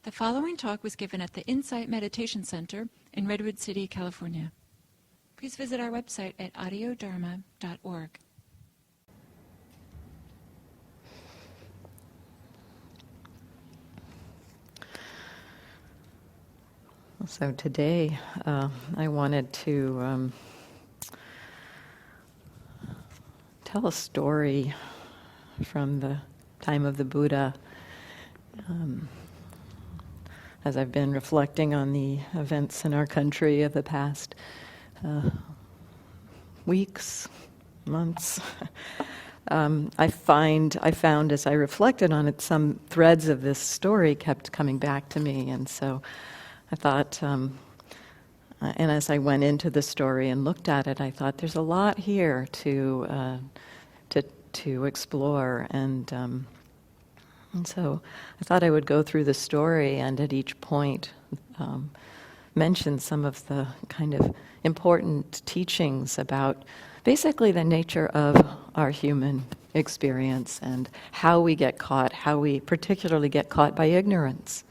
The following talk was given at the Insight Meditation Center in Redwood City, California. Please visit our website at audiodharma.org. So today I wanted to tell a story from the time of the Buddha. As I've been reflecting on the events in our country of the past weeks, months, I found as I reflected on it, some threads of this story kept coming back to me, and so I thought, and as I went into the story and looked at it, I thought there's a lot here to explore, and so I thought I would go through the story and at each point mention some of the kind of important teachings about basically the nature of our human experience and how we get caught, how we particularly get caught by ignorance.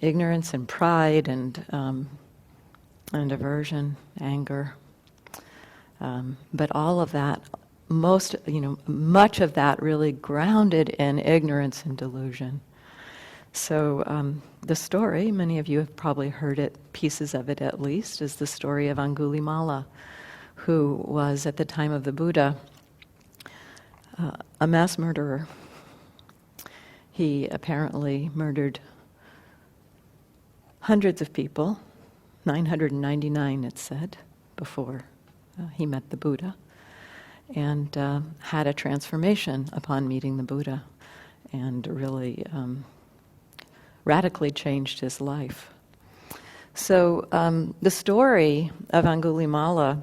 Ignorance and pride and aversion, anger. But all of that, much of that really grounded in ignorance and delusion. So the story, many of you have probably heard it, pieces of it at least, is the story of Angulimala, who was at the time of the Buddha a mass murderer. He apparently murdered hundreds of people, 999 it said, before he met the Buddha, and had a transformation upon meeting the Buddha, and really radically changed his life. So the story of Angulimala,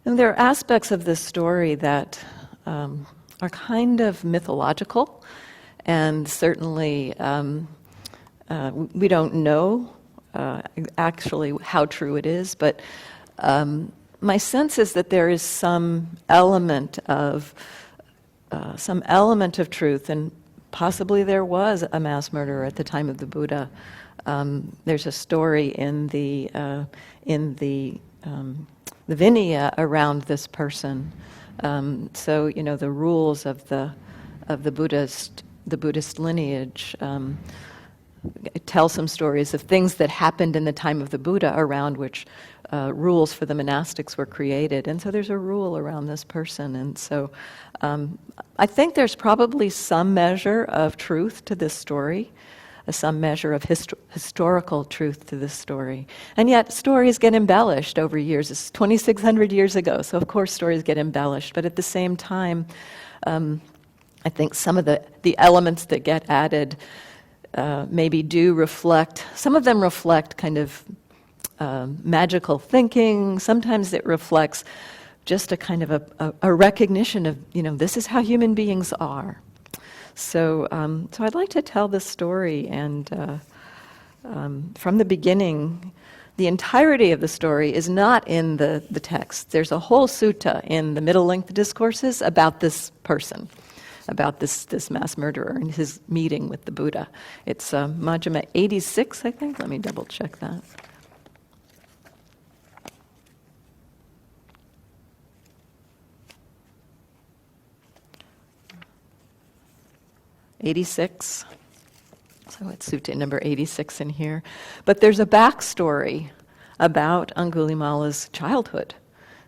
and there are aspects of this story that are kind of mythological, and certainly we don't know actually how true it is, but my sense is that there is some element of truth, and possibly there was a mass murderer at the time of the Buddha. There's a story in the Vinaya around this person. So the rules of the Buddhist lineage. Tell some stories of things that happened in the time of the Buddha around which rules for the monastics were created. And so there's a rule around this person. And so I think there's probably some measure of truth to this story, some measure of historical truth to this story. And yet stories get embellished over years. It's 2,600 years ago, so of course stories get embellished. But at the same time, I think some of the elements that get added maybe do reflect, some of them reflect kind of magical thinking. Sometimes it reflects just a kind of a recognition of, this is how human beings are. So I'd like to tell this story, and from the beginning, the entirety of the story is not in the text. There's a whole sutta in the Middle Length Discourses about this person, about this mass murderer and his meeting with the Buddha. It's Majjhima 86, I think. Let me double check that. '86. So it's sutta number 86 in here. But there's a backstory about Angulimala's childhood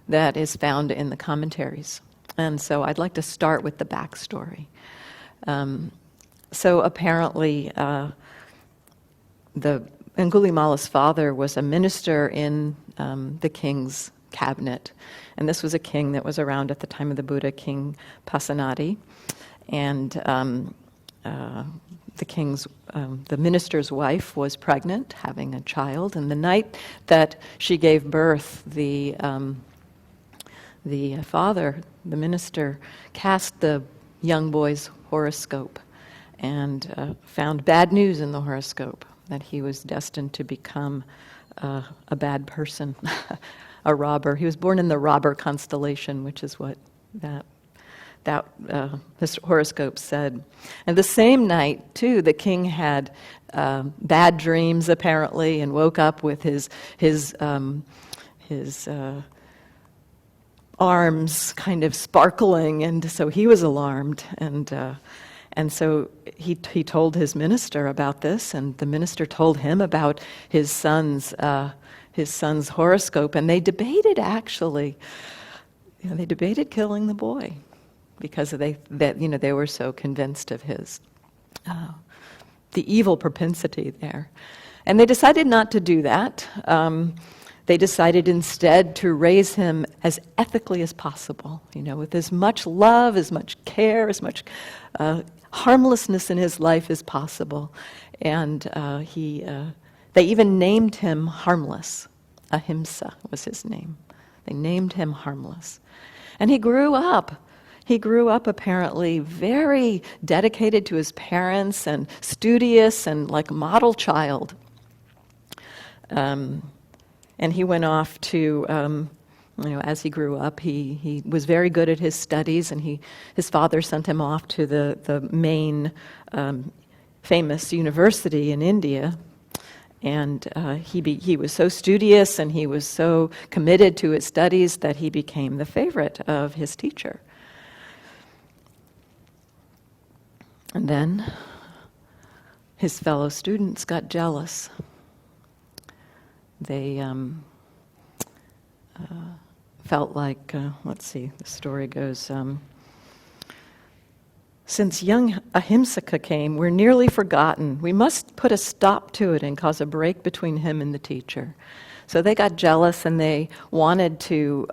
that is found in the commentaries. And so I'd like to start with the backstory. So apparently, Angulimala's father was a minister in the king's cabinet. And this was a king that was around at the time of the Buddha, King Pasenadi. And the minister's wife was pregnant, having a child. And the night that she gave birth, the father, the minister, cast the young boy's horoscope and found bad news in the horoscope, that he was destined to become a bad person, a robber. He was born in the robber constellation, which is what that that his horoscope said. And the same night, too, the king had bad dreams apparently, and woke up with his arms kind of sparkling, and so he was alarmed, and so he told his minister about this, and the minister told him about his son's horoscope, and they debated actually. They debated killing the boy because they were so convinced of his the evil propensity there, and they decided not to do that. They decided instead to raise him as ethically as possible, with as much love, as much care, as much harmlessness in his life as possible. And they even named him Harmless. Ahimsa was his name. They named him Harmless. And he grew up. He grew up apparently very dedicated to his parents and studious and like a model child. And he went off to, as he grew up, he was very good at his studies, and his father sent him off to the main famous university in India. And he was so studious and he was so committed to his studies that he became the favorite of his teacher. And then his fellow students got jealous. They felt like, let's see, the story goes, since young Ahimsaka came, we're nearly forgotten. We must put a stop to it and cause a break between him and the teacher. So they got jealous and they wanted to,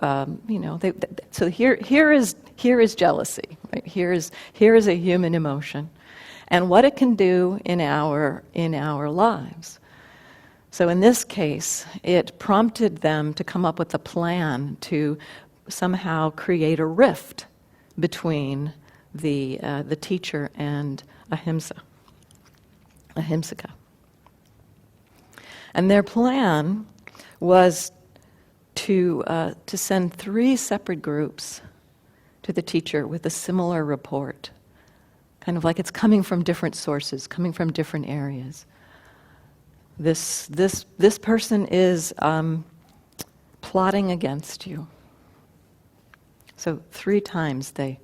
so here is jealousy. Right? Here is a human emotion, and what it can do in our lives. So in this case, it prompted them to come up with a plan to somehow create a rift between the teacher and Ahimsaka. And their plan was to send 3 separate groups to the teacher with a similar report, kind of like it's coming from different sources, coming from different areas. This person is plotting against you. So 3 times they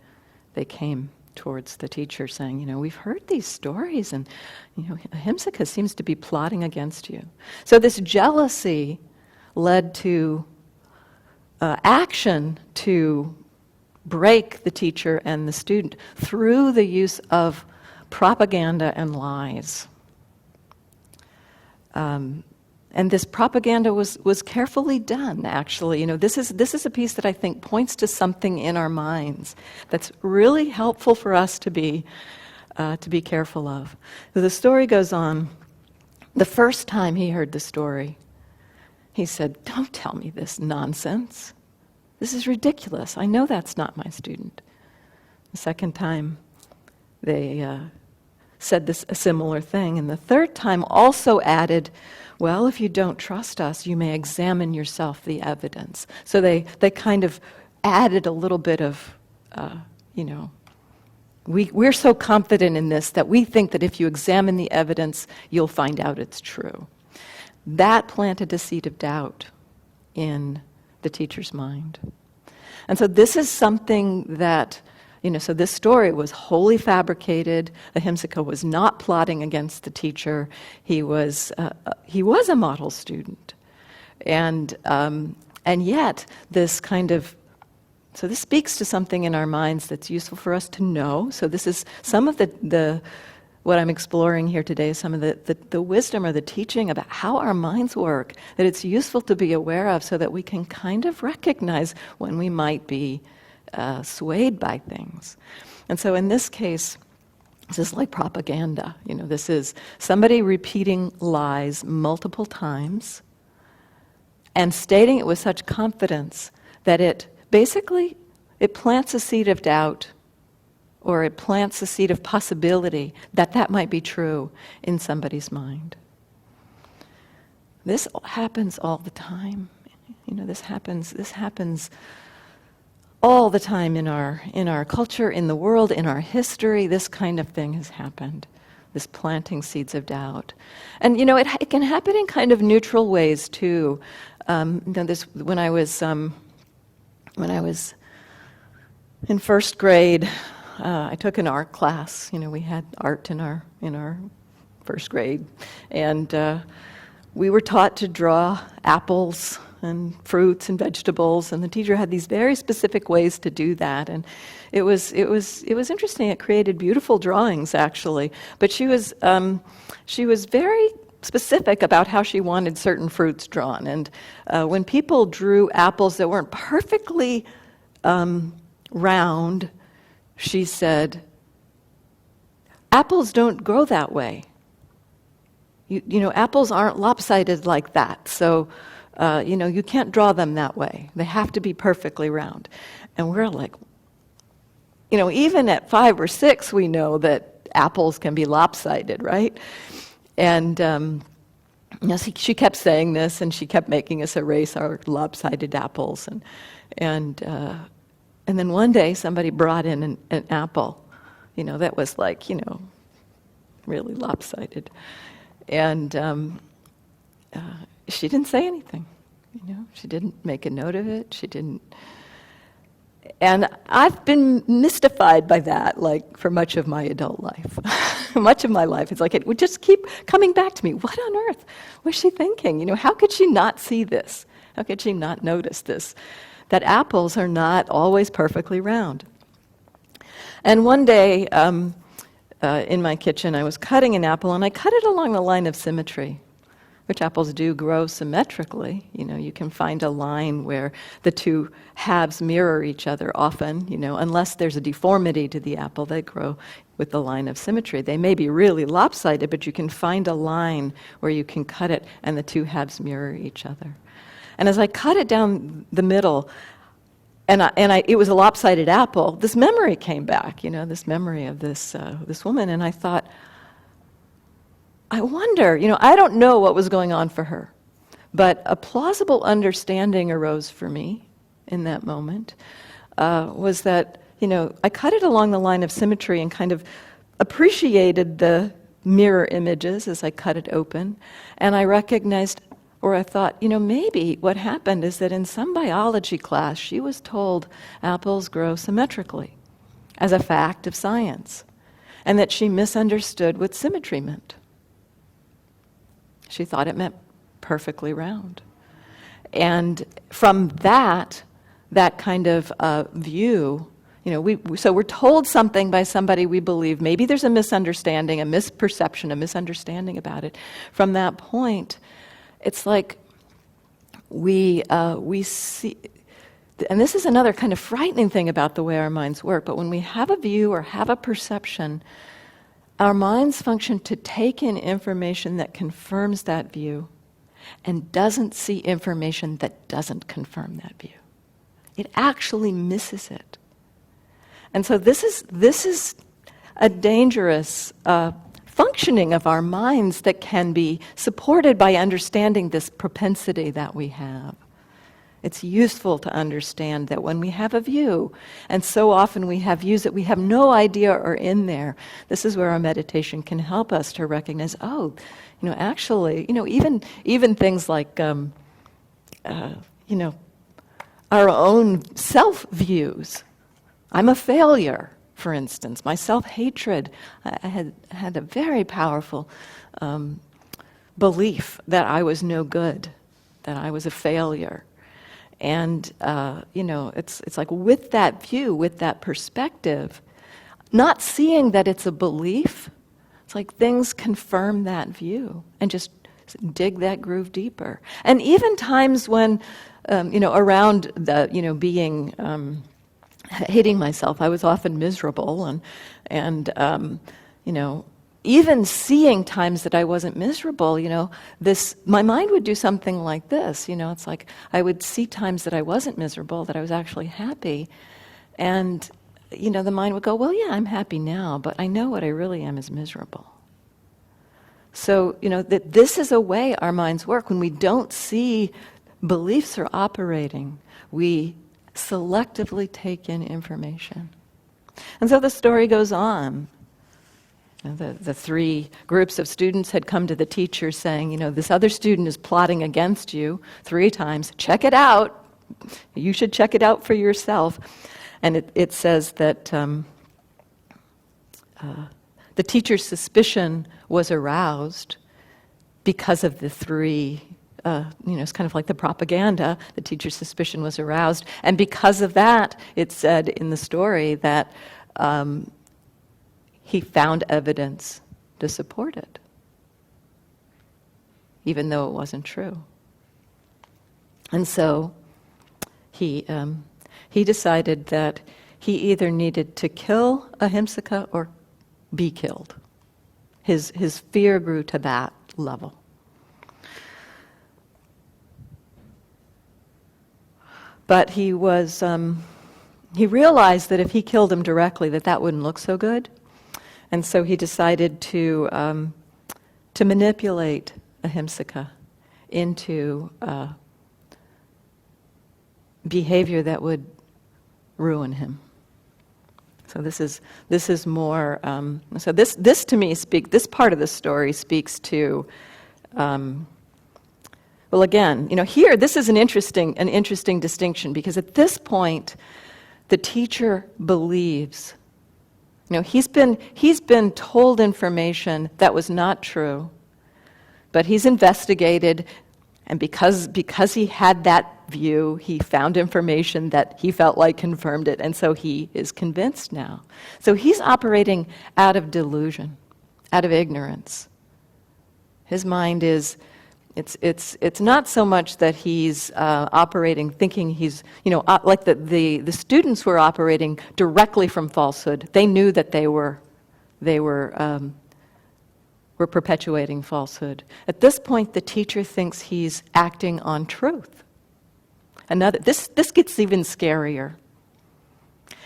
came towards the teacher saying, we've heard these stories, and Ahimsaka seems to be plotting against you. So this jealousy led to action to break the teacher and the student through the use of propaganda and lies. And this propaganda was carefully done, actually. This is a piece that I think points to something in our minds that's really helpful for us to be careful of. So the story goes on. The first time he heard the story, he said, "Don't tell me this nonsense. This is ridiculous. I know that's not my student." The second time, they said a similar thing. And the third time also added, "Well, if you don't trust us, you may examine yourself the evidence." So they kind of added a little bit of, we're so confident in this that we think that if you examine the evidence, you'll find out it's true. That planted a seed of doubt in the teacher's mind. And so this is something that, so this story was wholly fabricated. Ahimsaka was not plotting against the teacher. He was a model student. And yet, this kind of, so this speaks to something in our minds that's useful for us to know. So this is some of the what I'm exploring here today, some of the wisdom or the teaching about how our minds work, that it's useful to be aware of so that we can kind of recognize when we might be swayed by things. And so in this case, this is like propaganda. This is somebody repeating lies multiple times and stating it with such confidence that it plants a seed of doubt, or it plants a seed of possibility that might be true in somebody's mind. This happens all the time. This happens all the time in our culture, in the world, in our history, this kind of thing has happened. This planting seeds of doubt. And it can happen in kind of neutral ways too. When I was in first grade, I took an art class. We had art in our first grade, and we were taught to draw apples and fruits and vegetables, and the teacher had these very specific ways to do that, and it was interesting. It created beautiful drawings, actually, but she was very specific about how she wanted certain fruits drawn, and when people drew apples that weren't perfectly round, she said, "Apples don't grow that way. Apples aren't lopsided like that, so you can't draw them that way. They have to be perfectly round." And we're like, even at 5 or 6, we know that apples can be lopsided, right? And she kept saying this, and she kept making us erase our lopsided apples. And then one day, somebody brought in an apple, that was really lopsided. And she didn't say anything, She didn't make a note of it. She didn't. And I've been mystified by that, for much of my adult life. Much of my life, it's it would just keep coming back to me. What on earth was she thinking? How could she not see this? How could she not notice this? That apples are not always perfectly round. And one day, in my kitchen, I was cutting an apple, and I cut it along the line of symmetry, which apples do grow symmetrically. You can find a line where the two halves mirror each other often, unless there's a deformity to the apple, they grow with the line of symmetry. They may be really lopsided, but you can find a line where you can cut it and the two halves mirror each other. And as I cut it down the middle, it was a lopsided apple, this memory came back, this memory of this woman, and I thought, I wonder, I don't know what was going on for her, but a plausible understanding arose for me in that moment, was that, I cut it along the line of symmetry and kind of appreciated the mirror images as I cut it open, and I recognized, or I thought, maybe what happened is that in some biology class, she was told apples grow symmetrically as a fact of science, and that she misunderstood what symmetry meant. She thought it meant perfectly round. And from that kind of view, so we're told something by somebody we believe. Maybe there's a misunderstanding, a misperception, a misunderstanding about it. From that point, it's like we see, and this is another kind of frightening thing about the way our minds work, but when we have a view or have a perception, our minds function to take in information that confirms that view and doesn't see information that doesn't confirm that view. It actually misses it. And so this is a dangerous functioning of our minds that can be supported by understanding this propensity that we have. It's useful to understand that when we have a view, and so often we have views that we have no idea are in there, this is where our meditation can help us to recognize, actually, even things like, our own self-views. I'm a failure, for instance. My self-hatred, I had a very powerful belief that I was no good, that I was a failure. And, it's like with that view, with that perspective, not seeing that it's a belief, it's like things confirm that view and just dig that groove deeper. And even times when, around the, being, hating myself, I was often miserable and even seeing times that I wasn't miserable, my mind would do something like this, it's like I would see times that I wasn't miserable, that I was actually happy, and, the mind would go, well, yeah, I'm happy now, but I know what I really am is miserable. So, that this is a way our minds work. When we don't see beliefs are operating, we selectively take in information. And so the story goes on. And the three groups of students had come to the teacher saying, this other student is plotting against you 3 times. Check it out. You should check it out for yourself. And it says that the teacher's suspicion was aroused because of the 3, it's kind of like the propaganda. The teacher's suspicion was aroused. And because of that, it said in the story that he found evidence to support it, even though it wasn't true. And so he decided that he either needed to kill Ahimsaka or be killed. His fear grew to that level. But he realized that if he killed him directly, that wouldn't look so good. And so he decided to manipulate Ahimsaka into behavior that would ruin him. So this is more. So this to me this part of the story speaks to. Well, again, here this is an interesting distinction, because at this point, the teacher believes. He's been told information that was not true, but he's investigated, and because he had that view, he found information that he felt like confirmed it, and so he is convinced now. So he's operating out of delusion, out of ignorance. His mind is. It's not so much that he's operating, thinking he's, like the students were operating directly from falsehood. They knew that they were perpetuating falsehood. At this point, the teacher thinks he's acting on truth. This gets even scarier,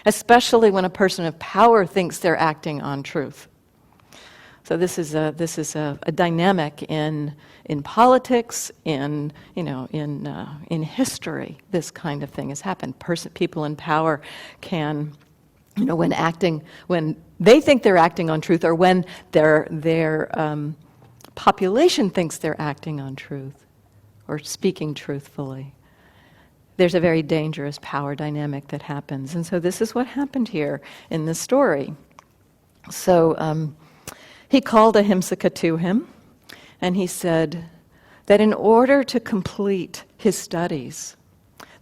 especially when a person of power thinks they're acting on truth. So this is a dynamic in politics, in history. This kind of thing has happened. People in power can, when they think they're acting on truth, or when their population thinks they're acting on truth or speaking truthfully, there's a very dangerous power dynamic that happens. And so this is what happened here in this story. So he called Ahimsaka to him, and he said that in order to complete his studies,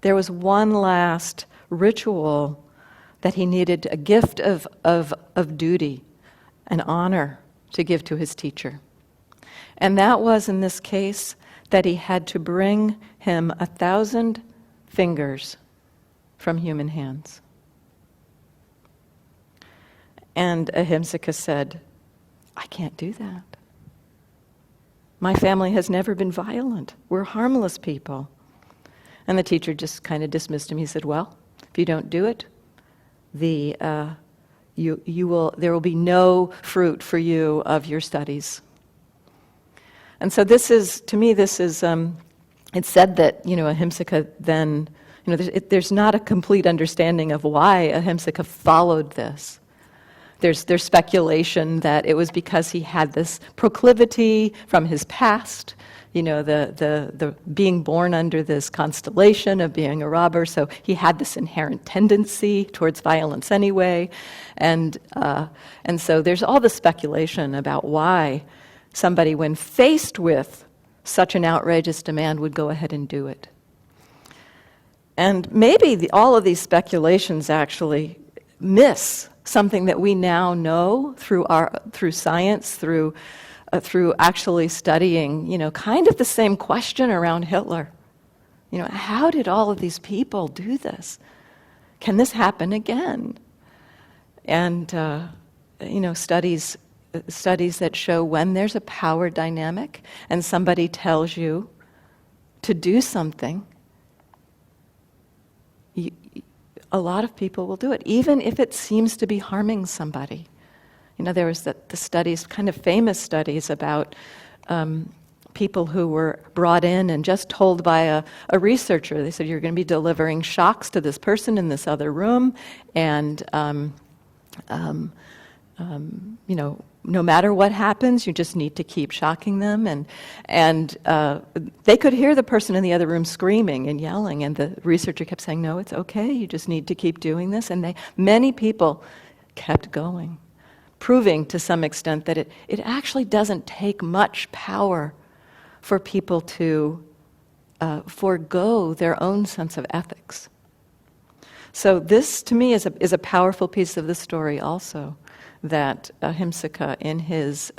there was one last ritual that he needed, a gift of duty, an honor to give to his teacher. And that was, in this case, that he had to bring him 1,000 fingers from human hands. And Ahimsaka said, I can't do that. My family has never been violent. We're harmless people. And the teacher just kind of dismissed him. He said, well, if you don't do it, there will be no fruit for you of your studies. And so it's said that, Ahimsaka then, there's not a complete understanding of why Ahimsaka followed this. There's speculation that it was because he had this proclivity from his past, the being born under this constellation of being a robber, so he had this inherent tendency towards violence anyway, and so there's all this speculation about why somebody, when faced with such an outrageous demand, would go ahead and do it. And maybe all of these speculations actually miss something that we now know through science, through actually studying, kind of the same question around Hitler. How did all of these people do this? Can this happen again? And studies that show when there's a power dynamic and somebody tells you to do something, a lot of people will do it, even if it seems to be harming somebody. There was the studies, kind of famous studies about people who were brought in and just told by a researcher. They said, you're going to be delivering shocks to this person in this other room, and no matter what happens, you just need to keep shocking them. And they could hear the person in the other room screaming and yelling, and the researcher kept saying, no, it's okay, you just need to keep doing this. And many people kept going, proving to some extent that it actually doesn't take much power for people to forego their own sense of ethics. So this, to me, is a powerful piece of the story also, that Ahimsaka in his,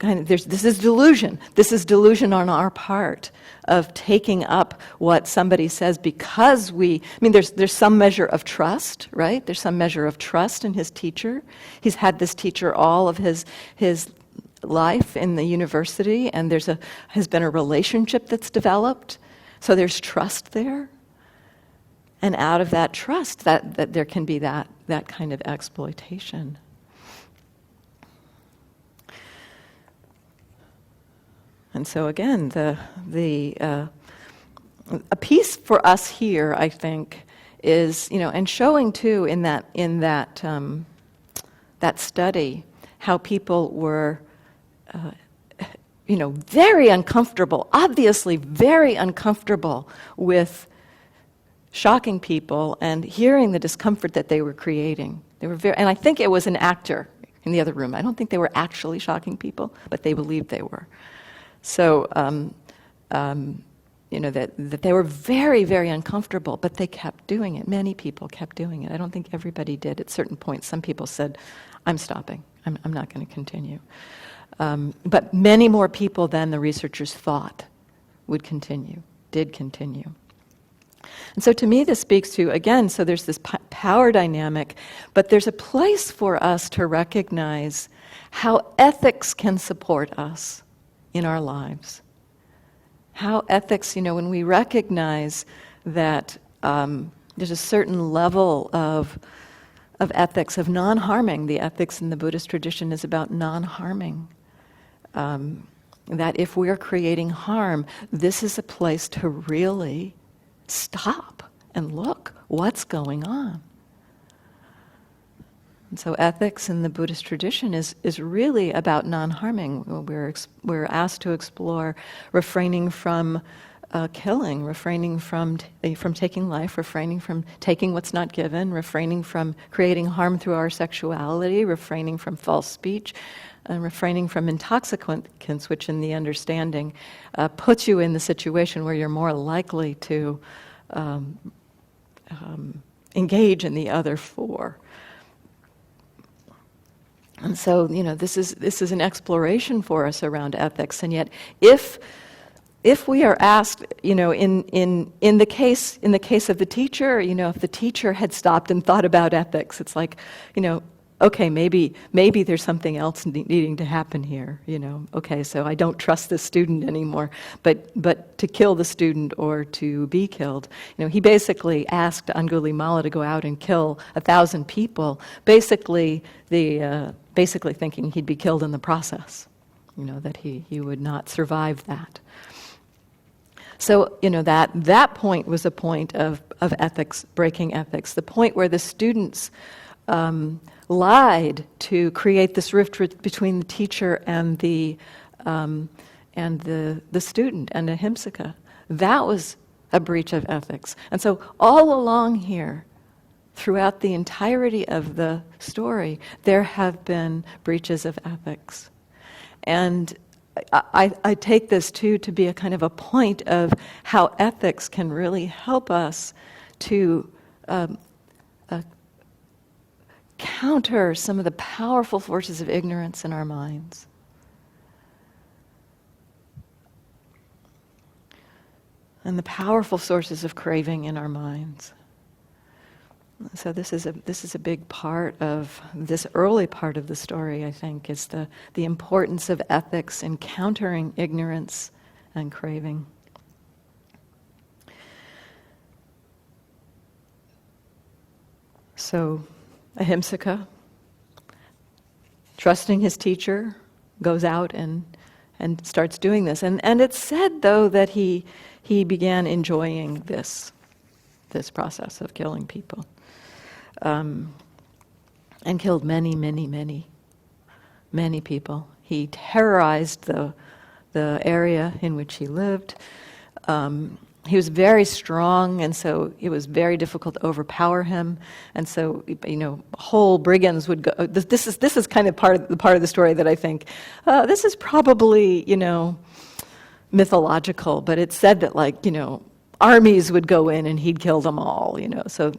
this is delusion. This is delusion on our part of taking up what somebody says because there's some measure of trust, right? There's some measure of trust in his teacher. He's had this teacher all of his life in the university, and has been a relationship that's developed. So there's trust there. And out of that trust, that there can be that kind of exploitation. And so again, a piece for us here, I think, is, and showing too in that study how people were, very uncomfortable, obviously very uncomfortable with shocking people and hearing the discomfort that they were creating. They were and I think it was an actor in the other room. I don't think they were actually shocking people, but they believed they were. So, that they were very, very uncomfortable, but they kept doing it. Many people kept doing it. I don't think everybody did. At certain points, some people said, I'm stopping. I'm not going to continue. But many more people than the researchers thought did continue. And so to me this speaks to, again, so there's this power dynamic, but there's a place for us to recognize how ethics can support us in our lives. How ethics, when we recognize that there's a certain level of ethics, of non-harming. The ethics in the Buddhist tradition is about non-harming. That if we're creating harm, this is a place to really stop and look what's going on. And so ethics in the Buddhist tradition is really about non-harming. We're asked to explore refraining from killing, refraining from taking life, refraining from taking what's not given, refraining from creating harm through our sexuality, refraining from false speech, and refraining from intoxicants, which in the understanding puts you in the situation where you're more likely to engage in the other four. And so, this is an exploration for us around ethics. And yet, if we are asked, in the case of the teacher, if the teacher had stopped and thought about ethics, it's like, okay, maybe there's something else needing to happen here. Okay, so I don't trust this student anymore. But to kill the student or to be killed, he basically asked Angulimala to go out and kill 1,000 people. Basically thinking he'd be killed in the process. That he would not survive that. So that point was a point of ethics, breaking ethics. The point where the students lied to create this rift between the teacher and the student and Ahimsaka. That was a breach of ethics. And so all along here, throughout the entirety of the story, there have been breaches of ethics. And I take this too to be a kind of a point of how ethics can really help us to counter some of the powerful forces of ignorance in our minds. And the powerful sources of craving in our minds. So this is a big part of this early part of the story, I think, is the importance of ethics in countering ignorance and craving. So Ahimsaka, trusting his teacher, goes out and and starts doing this. And it's said, though, that he began enjoying this process of killing people, and killed many, many, many, many people. He terrorized the area in which he lived. He was very strong, and so it was very difficult to overpower him. And so, whole brigands would go. This is kind of part of the story that I think this is probably mythological, but it's said that armies would go in and he'd kill them all. So.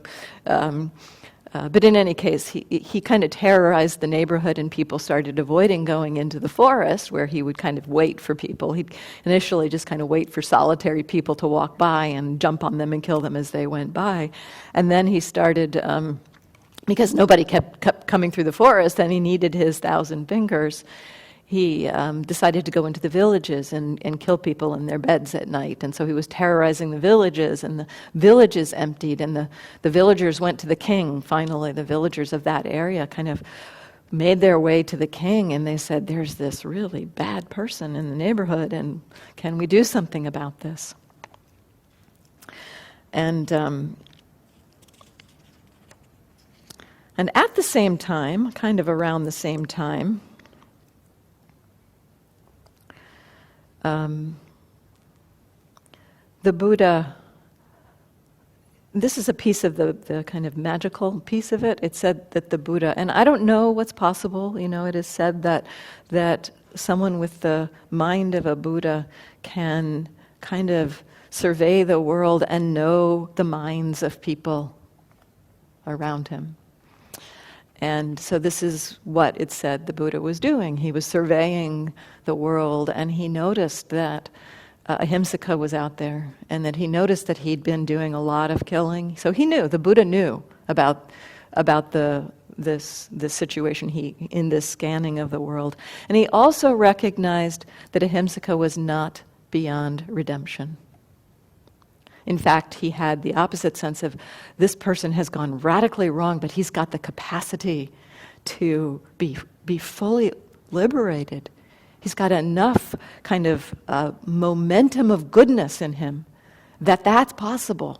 But in any case, he kind of terrorized the neighborhood, and people started avoiding going into the forest where he would kind of wait for people. He'd initially just kind of wait for solitary people to walk by and jump on them and kill them as they went by. And then he started, because nobody kept coming through the forest and he needed his 1,000 fingers, he decided to go into the villages and kill people in their beds at night. And so he was terrorizing the villages, and the villages emptied, and the villagers went to the king. Finally, the villagers of that area kind of made their way to the king, and they said, there's this really bad person in the neighborhood, and can we do something about this? And at the same time, kind of around the same time, the Buddha, this is a piece of the kind of magical piece of it. It said that the Buddha, and I don't know what's possible, it is said that someone with the mind of a Buddha can kind of survey the world and know the minds of people around him. And so this is what it said the Buddha was doing. He was surveying the world, and he noticed that ahimsaka was out there, and that he noticed that he'd been doing a lot of killing. So he knew, the Buddha knew about this situation in this scanning of the world. And he also recognized that ahimsaka was not beyond redemption. In fact, he had the opposite sense of, this person has gone radically wrong, but he's got the capacity to be fully liberated. He's got enough kind of momentum of goodness in him that's possible.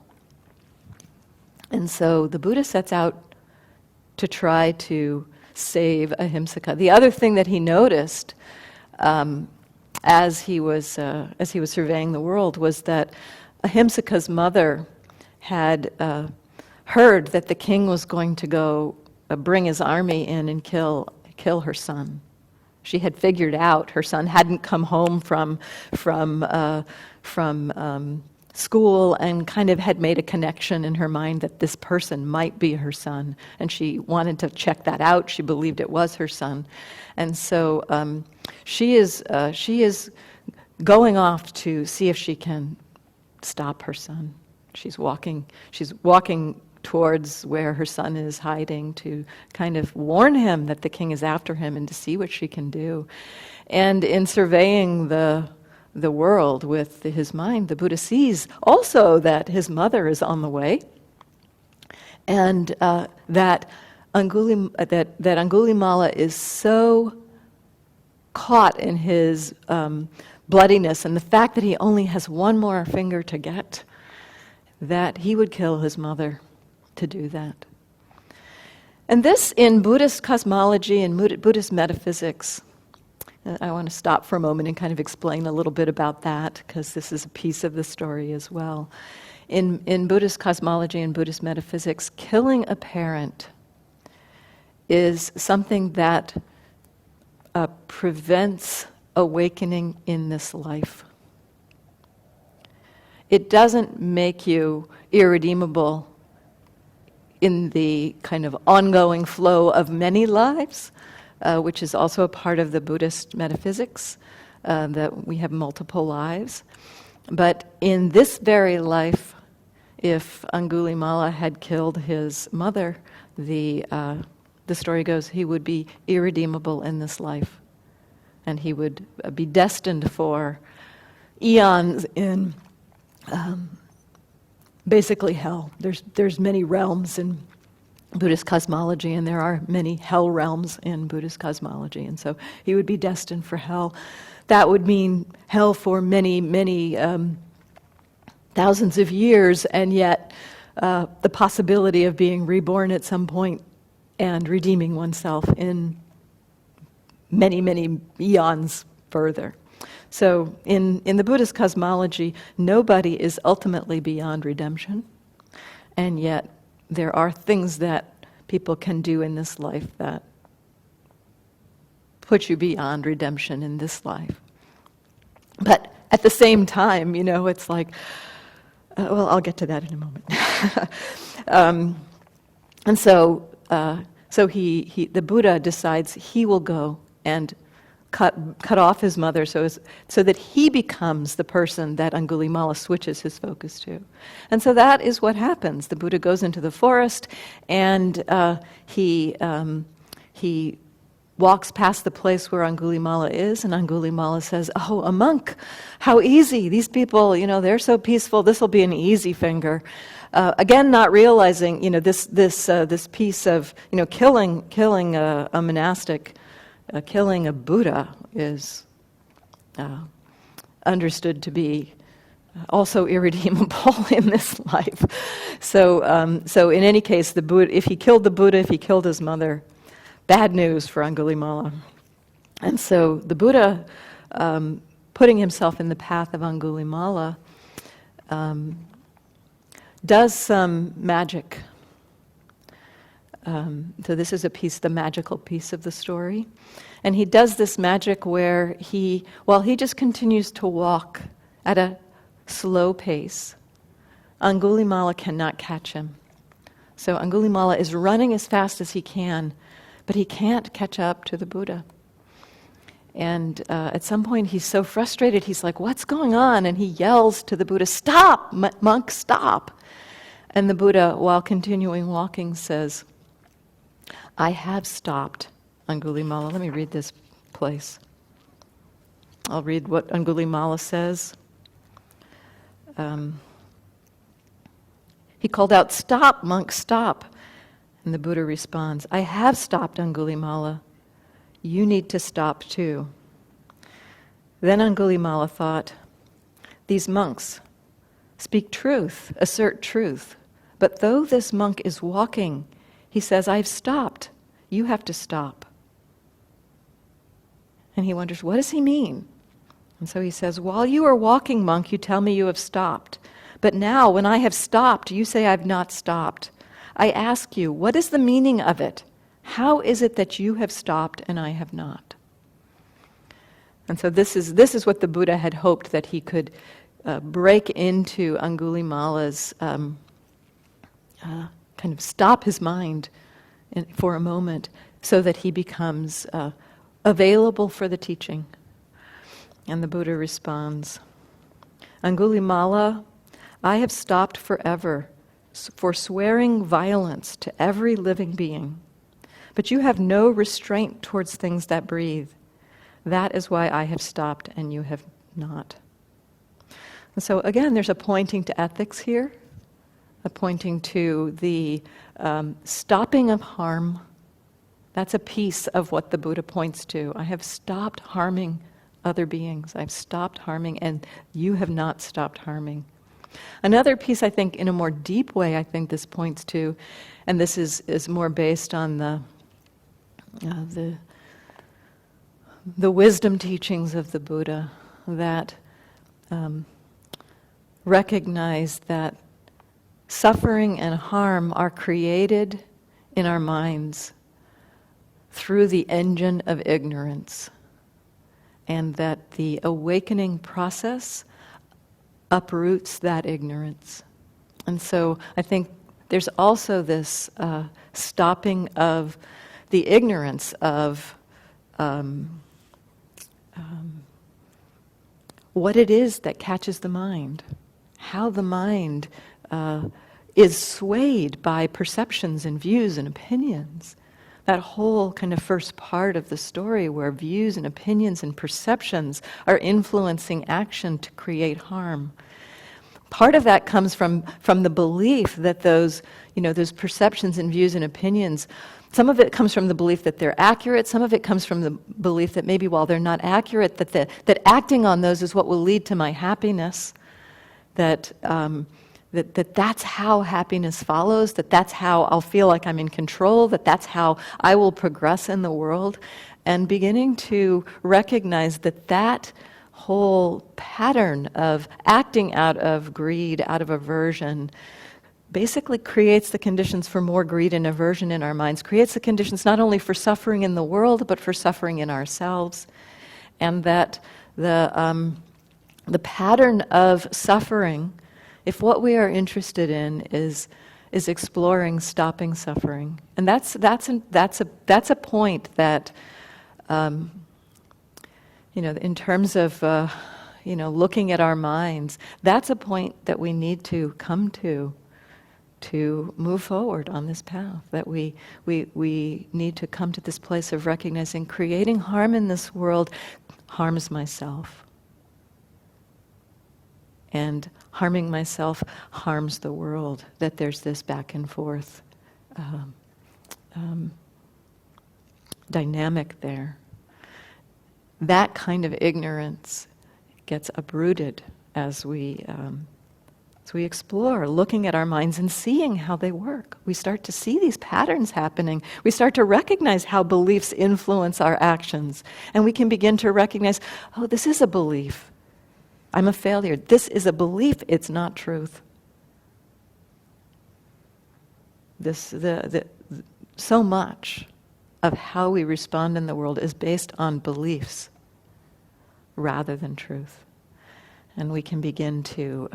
And so the Buddha sets out to try to save ahimsaka. The other thing that he noticed as he was surveying the world was that ahimsaka's mother had heard that the king was going to go bring his army in and kill her son. She had figured out her son hadn't come home from school, and kind of had made a connection in her mind that this person might be her son, and she wanted to check that out. She believed it was her son, and so she is going off to see if she can stop her son. She's walking towards where her son is hiding to kind of warn him that the king is after him and to see what she can do. And in surveying the world with his mind, the Buddha sees also that his mother is on the way, and that Angulimala is so caught in his bloodiness, and the fact that he only has one more finger to get, that he would kill his mother to do that. And this, in Buddhist cosmology and Buddhist metaphysics, I want to stop for a moment and kind of explain a little bit about that, because this is a piece of the story as well. In Buddhist cosmology and Buddhist metaphysics, killing a parent is something that prevents awakening in this life. It doesn't make you irredeemable in the kind of ongoing flow of many lives, which is also a part of the Buddhist metaphysics, that we have multiple lives. But in this very life, if Angulimala had killed his mother, the story goes he would be irredeemable in this life, and he would be destined for eons in basically hell. There's many realms Buddhist cosmology, and there are many hell realms in Buddhist cosmology, and so he would be destined for hell. That would mean hell for many, many thousands of years, and yet the possibility of being reborn at some point and redeeming oneself in many, many eons further. So in the Buddhist cosmology, nobody is ultimately beyond redemption, and yet there are things that people can do in this life that put you beyond redemption in this life. But at the same time, it's like, well, I'll get to that in a moment. And so the Buddha decides he will go and cut off his mother so that he becomes the person that Angulimala switches his focus to. And so that is what happens. The Buddha goes into the forest, and he walks past the place where Angulimala is, and Angulimala says, "Oh, a monk, how easy. These people, they're so peaceful, this will be an easy finger." Again, not realizing, this piece of, killing a monastic, killing a Buddha is understood to be also irredeemable in this life. So in any case, the Buddha, if he killed the Buddha, if he killed his mother, bad news for Angulimala. And so the Buddha, putting himself in the path of Angulimala, does some magic. So this is the magical piece of the story. And he does this magic where while he just continues to walk at a slow pace, Angulimala cannot catch him. So Angulimala is running as fast as he can, but he can't catch up to the Buddha. And at some point he's so frustrated, he's like, "What's going on?" And he yells to the Buddha, "Stop, monk, stop." And the Buddha, while continuing walking, says, "I have stopped, Angulimala." Let me read this place. I'll read what Angulimala says. He called out, "Stop, monk, stop." And the Buddha responds, "I have stopped, Angulimala. You need to stop too." Then Angulimala thought, "These monks speak truth, assert truth. But though this monk is walking, he says, 'I've stopped. You have to stop.'" And he wonders, what does he mean? And so he says, "While you are walking, monk, you tell me you have stopped. But now, when I have stopped, you say I've not stopped. I ask you, what is the meaning of it? How is it that you have stopped and I have not?" And so this is what the Buddha had hoped, that he could break into Angulimala's kind of stop his mind for a moment, so that he becomes available for the teaching. And the Buddha responds, "Angulimala, I have stopped forever for swearing violence to every living being. But you have no restraint towards things that breathe. That is why I have stopped and you have not." And so again, there's a pointing to ethics here, a pointing to the stopping of harm. That's a piece of what the Buddha points to. I have stopped harming other beings. I've stopped harming, and you have not stopped harming. Another piece, I think, in a more deep way, I think this points to, and this is more based on the wisdom teachings of the Buddha, that recognize that suffering and harm are created in our minds through the engine of ignorance, and that the awakening process uproots that ignorance. And so I think there's also this stopping of the ignorance of what it is that catches the mind, how the mind is swayed by perceptions and views and opinions. That whole kind of first part of the story, where views and opinions and perceptions are influencing action to create harm. part of that comes from the belief that those perceptions and views and opinions, some of it comes from the belief that they're accurate, some of it comes from the belief that maybe while they're not accurate, that acting on those is what will lead to my happiness, that that's how happiness follows, that's how I'll feel like I'm in control, that's how I will progress in the world, and beginning to recognize that whole pattern of acting out of greed, out of aversion, basically creates the conditions for more greed and aversion in our minds, creates the conditions not only for suffering in the world, but for suffering in ourselves. And that the pattern of suffering, if what we are interested in is exploring stopping suffering, and that's a point that in terms of looking at our minds, that's a point that we need to come to move forward on this path. That we need to come to this place of recognizing creating harm in this world harms myself. And harming myself harms the world, that there's this back and forth dynamic there. That kind of ignorance gets uprooted as we explore, looking at our minds and seeing how they work. We start to see these patterns happening. We start to recognize how beliefs influence our actions. And we can begin to recognize, oh, this is a belief. I'm a failure. This is a belief. It's not truth. So much of how we respond in the world is based on beliefs rather than truth. And we can begin to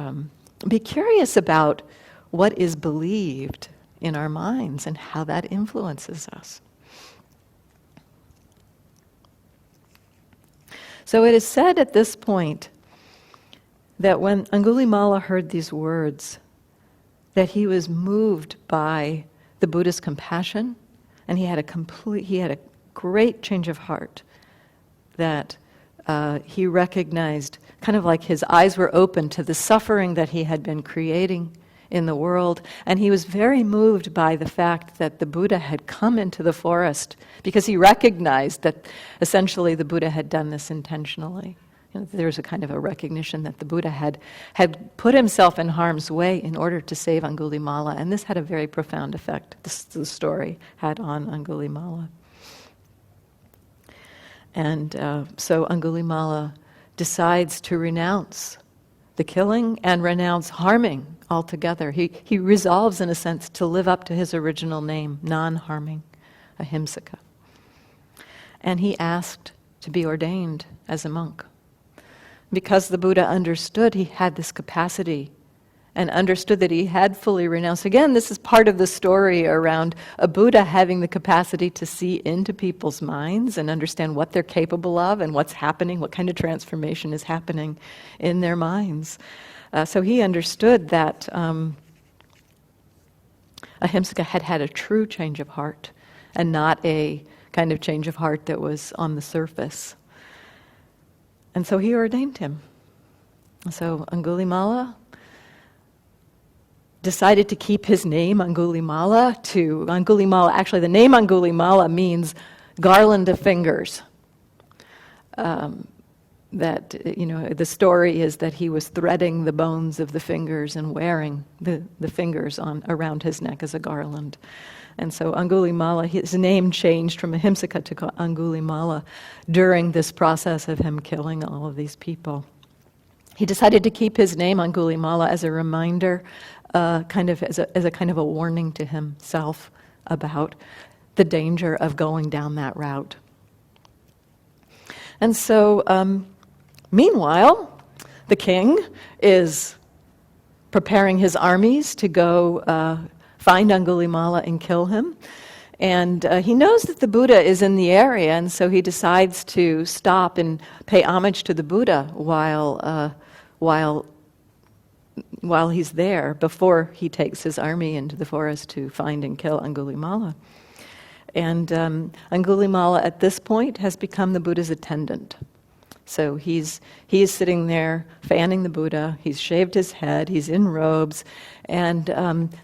be curious about what is believed in our minds and how that influences us. So it is said at this point that when Angulimala heard these words, that he was moved by the Buddha's compassion, and he had a great change of heart, that he recognized, kind of like his eyes were open to the suffering that he had been creating in the world, and he was very moved by the fact that the Buddha had come into the forest, because he recognized that essentially the Buddha had done this intentionally. There was a kind of a recognition that the Buddha had put himself in harm's way in order to save Angulimala, and this had a very profound effect, the story had on Angulimala. And so Angulimala decides to renounce the killing and renounce harming altogether. He resolves, in a sense, to live up to his original name, non-harming, ahimsaka. And he asked to be ordained as a monk. Because the Buddha understood he had this capacity and understood that he had fully renounced. Again, this is part of the story around a Buddha having the capacity to see into people's minds and understand what they're capable of and what's happening, what kind of transformation is happening in their minds. So he understood that ahimsaka had a true change of heart and not a kind of change of heart that was on the surface. And so he ordained him. So Angulimala decided to keep his name Angulimala. Actually the name Angulimala means garland of fingers. The story is that he was threading the bones of the fingers and wearing the fingers around his neck as a garland. And so Angulimala, his name changed from ahimsaka to Angulimala during this process of him killing all of these people. He decided to keep his name Angulimala as a reminder, as a kind of a warning to himself about the danger of going down that route. And so, meanwhile, the king is preparing his armies to go find Angulimala and kill him. And he knows that the Buddha is in the area, and so he decides to stop and pay homage to the Buddha while he's there, before he takes his army into the forest to find and kill Angulimala. And Angulimala at this point has become the Buddha's attendant. So he's sitting there fanning the Buddha. He's shaved his head. He's in robes, and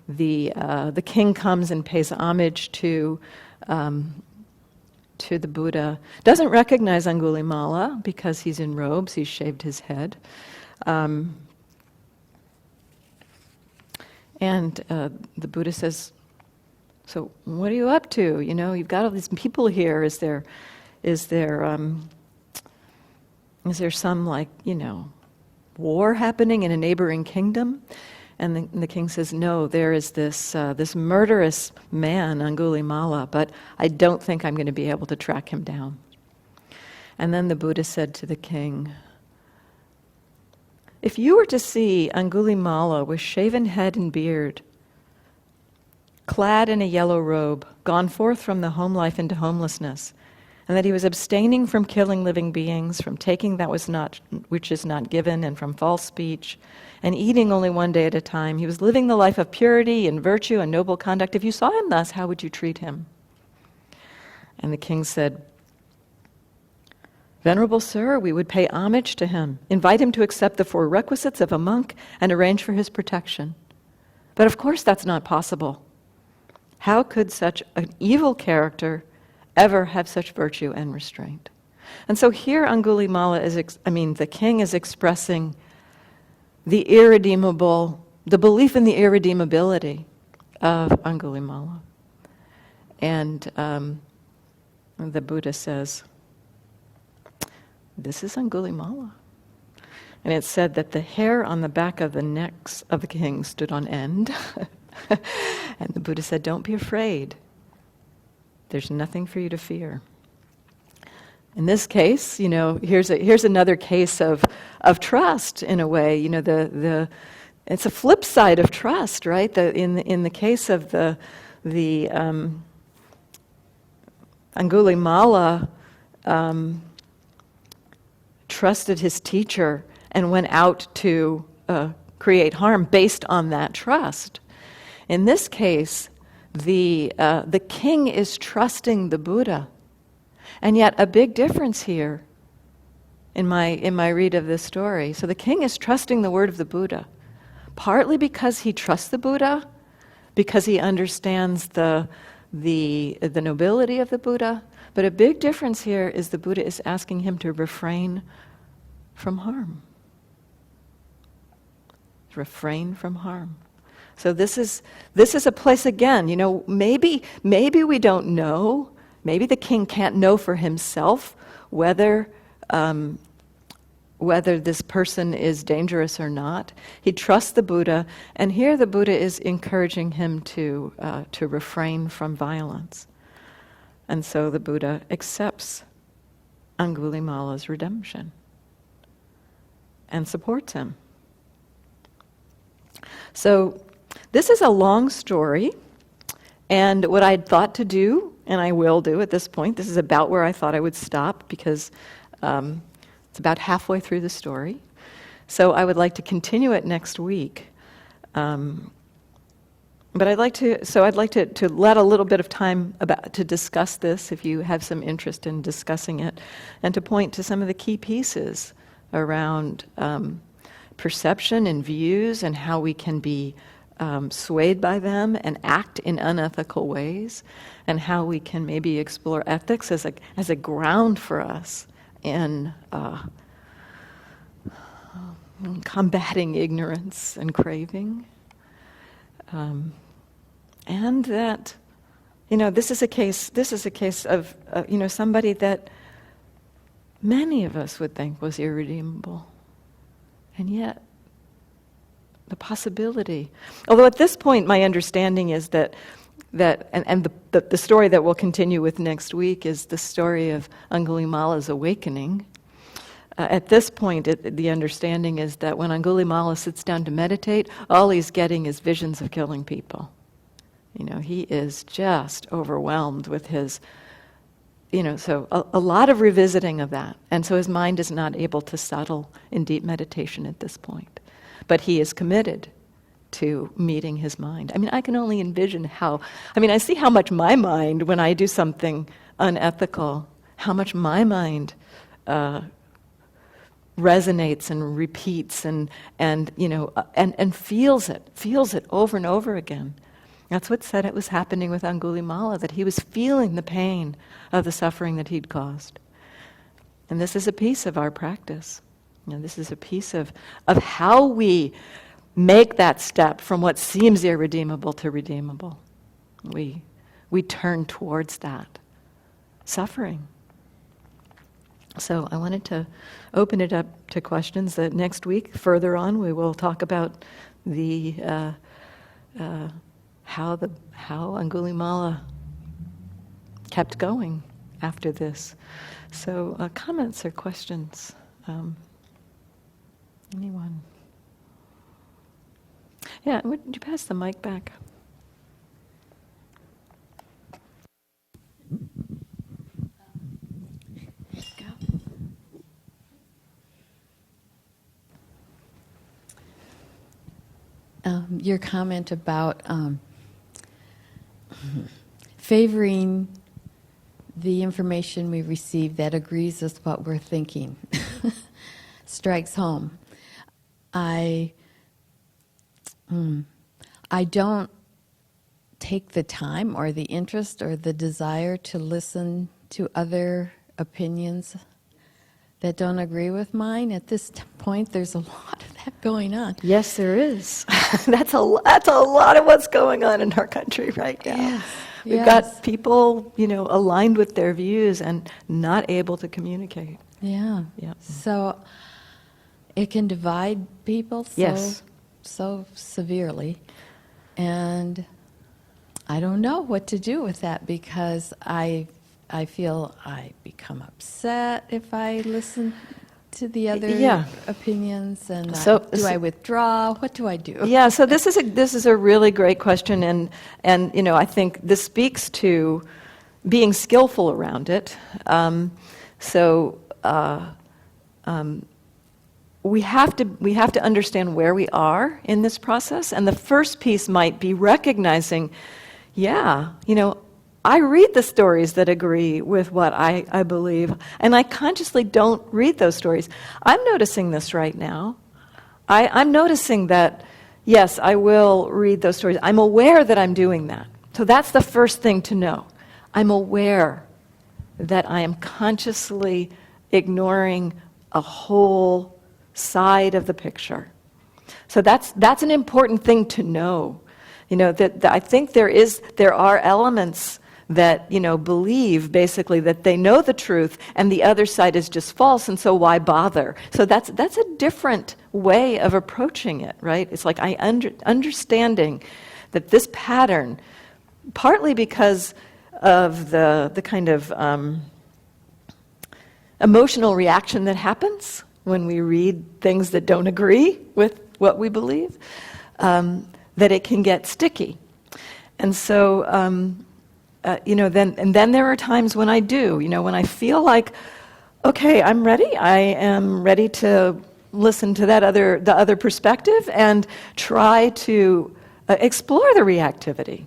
the king comes and pays homage to the Buddha. Doesn't recognize Angulimala because he's in robes. He's shaved his head, and the Buddha says, "So what are you up to? You know, you've got all these people here. Is there some, like, you know, war happening in a neighboring kingdom?" And the king says, "No, there is this murderous man, Angulimala, but I don't think I'm going to be able to track him down." And then the Buddha said to the king, "If you were to see Angulimala with shaven head and beard, clad in a yellow robe, gone forth from the home life into homelessness, and that he was abstaining from killing living beings, from taking that which is not given, and from false speech, and eating only one day at a time. He was living the life of purity and virtue and noble conduct. If you saw him thus, how would you treat him?" And the king said, "Venerable sir, we would pay homage to him, invite him to accept the 4 requisites of a monk, and arrange for his protection. But of course that's not possible. How could such an evil character ever have such virtue and restraint?" And so here Angulimala the king is expressing the belief in the irredeemability of Angulimala. And the Buddha says, "This is Angulimala." And it said that the hair on the back of the necks of the king stood on end. And the Buddha said, "Don't be afraid. There's nothing for you to fear." In this case, you know, here's another case of trust in a way. You know, it's a flip side of trust, right? In the case of the Angulimala trusted his teacher and went out to create harm based on that trust. In this case, the king is trusting the Buddha. And yet a big difference here in my read of this story. So the king is trusting the word of the Buddha, partly because he trusts the Buddha, because he understands the nobility of the Buddha. But a big difference here is the Buddha is asking him to refrain from harm. Refrain from harm. So this is a place again, you know, maybe we don't know, maybe the king can't know for himself whether this person is dangerous or not. He trusts the Buddha, and here the Buddha is encouraging him to refrain from violence. And so the Buddha accepts Angulimala's redemption and supports him. So this is a long story, and what I'd thought to do, and I will do at this point, this is about where I thought I would stop, because it's about halfway through the story. So I would like to continue it next week. But I'd like to let a little bit of time to discuss this, if you have some interest in discussing it, and to point to some of the key pieces around perception and views, and how we can be swayed by them and act in unethical ways, and how we can maybe explore ethics as a ground for us in combating ignorance and craving. And that, you know, this is a case of somebody that many of us would think was irredeemable, and yet the possibility. Although at this point, my understanding is that the story that we'll continue with next week is the story of Angulimala's awakening. At this point, the understanding is that when Angulimala sits down to meditate, all he's getting is visions of killing people. You know, he is just overwhelmed with his, so a lot of revisiting of that. And so his mind is not able to settle in deep meditation at this point. But he is committed to meeting his mind. I mean, I can only envision I see how much my mind, when I do something unethical, how much my mind resonates and repeats and feels it over and over again. That's what said it was happening with Angulimala, that he was feeling the pain of the suffering that he'd caused. And this is a piece of our practice. This is a piece of how we make that step from what seems irredeemable to redeemable. We turn towards that suffering. So I wanted to open it up to questions that next week, further on, we will talk about the how Angulimala kept going after this. So comments or questions? Anyone? Yeah, would you pass the mic back? Your comment about favoring the information we receive that agrees with what we're thinking strikes home. I don't take the time or the interest or the desire to listen to other opinions that don't agree with mine. At this point, there's a lot of that going on. Yes, there is. That's a lot of what's going on in our country right now. Yes, We've got people, aligned with their views and not able to communicate. Yeah. Yeah. So it can divide people so severely. And I don't know what to do with that, because I feel I become upset if I listen to the other opinions, and do I withdraw? What do I do? Yeah, so this is a really great question, and I think this speaks to being skillful around it. We have to understand where we are in this process, and the first piece might be recognizing, I read the stories that agree with what I believe, and I consciously don't read those stories. I'm noticing this right now. I'm noticing that, yes, I will read those stories. I'm aware that I'm doing that. So that's the first thing to know. I'm aware that I am consciously ignoring a whole side of the picture. So that's an important thing to know. That I think there are elements that believe basically that they know the truth and the other side is just false, and so why bother? So that's a different way of approaching it, right? It's like understanding that this pattern, partly because of the kind of emotional reaction that happens when we read things that don't agree with what we believe, that it can get sticky. And so then there are times when I do, when I feel like, okay, I'm ready. I am ready to listen to the other perspective and try to explore the reactivity.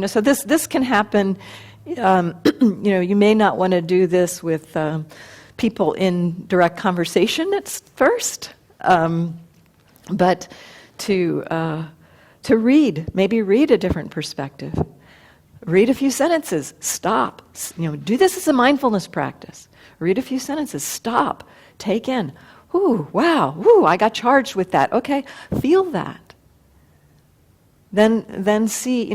So this can happen. You may not want to do this with people in direct conversation at first, but to maybe read a different perspective. Read a few sentences, stop. Do this as a mindfulness practice. Read a few sentences, stop, take in. Ooh, wow, ooh, I got charged with that. Okay, feel that. Then see,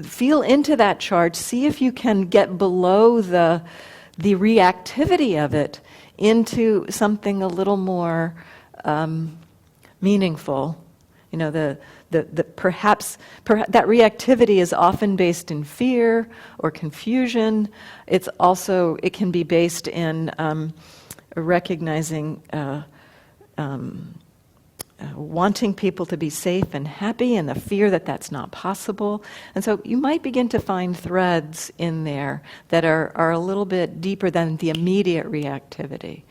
feel into that charge. See if you can get below the reactivity of it into something a little more meaningful. Perhaps that reactivity is often based in fear or confusion. It can be based in recognizing wanting people to be safe and happy, and the fear that that's not possible. And so you might begin to find threads in there that are a little bit deeper than the immediate reactivity.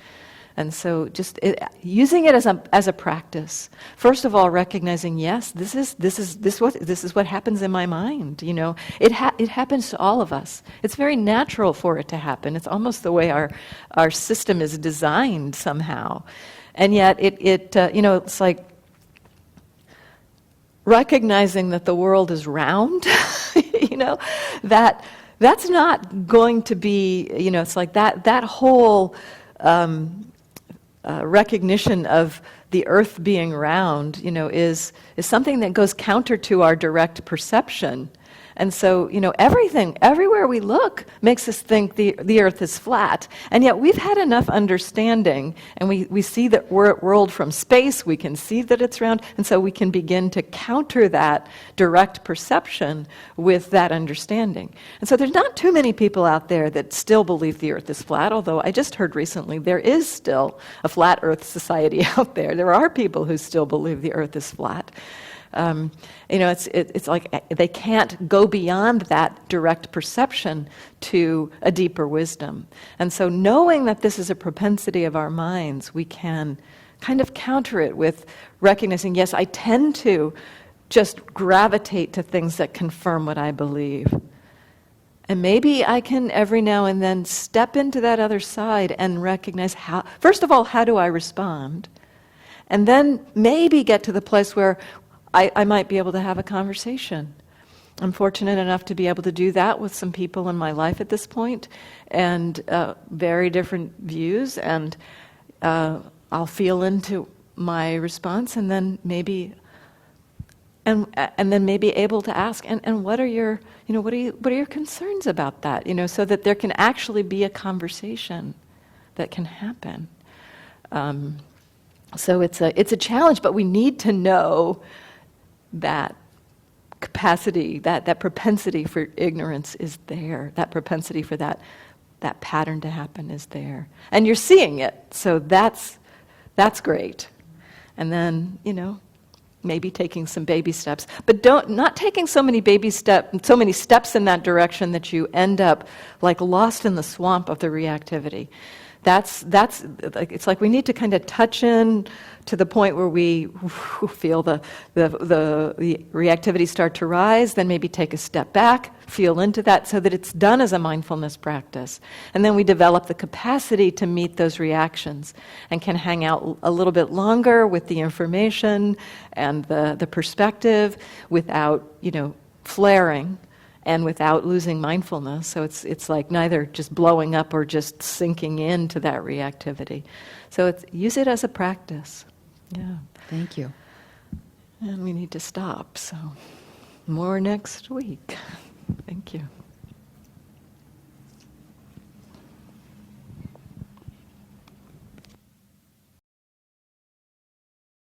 And so just using it as a practice. First of all, recognizing, yes, this is what happens in my mind. You know, it happens to all of us. It's very natural for it to happen. It's almost the way our system is designed somehow. And yet it's like recognizing that the world is round, you know, that's not going to be, you know, it's like that whole recognition of the earth being round, you know, is something that goes counter to our direct perception. And so, you know, everywhere we look makes us think the earth is flat. And yet we've had enough understanding, and we see the world from space, we can see that it's round, and so we can begin to counter that direct perception with that understanding. And so there's not too many people out there that still believe the earth is flat, although I just heard recently there is still a flat earth society out there. There are people who still believe the earth is flat. You know, it's like they can't go beyond that direct perception to a deeper wisdom. And so knowing that this is a propensity of our minds, we can kind of counter it with recognizing, yes, I tend to just gravitate to things that confirm what I believe. And maybe I can every now and then step into that other side and recognize first of all, how do I respond? And then maybe get to the place where I might be able to have a conversation. I'm fortunate enough to be able to do that with some people in my life at this point, and very different views, and I'll feel into my response, and then maybe able to ask, and what are your concerns about that? You know, so that there can actually be a conversation that can happen. So it's a challenge, but we need to know that capacity, that propensity for ignorance is there. That propensity for that pattern to happen is there. And you're seeing it, so that's great. And then, you know, maybe taking some baby steps. But not taking so many steps in that direction that you end up like lost in the swamp of the reactivity. That's it's like we need to kind of touch in to the point where we feel the reactivity start to rise, then maybe take a step back, feel into that so that it's done as a mindfulness practice. And then we develop the capacity to meet those reactions and can hang out a little bit longer with the information and the perspective without, you know, flaring and without losing mindfulness. So it's like neither just blowing up or just sinking into that reactivity. So use it as a practice. Yeah. Thank you. And we need to stop, so more next week. Thank you.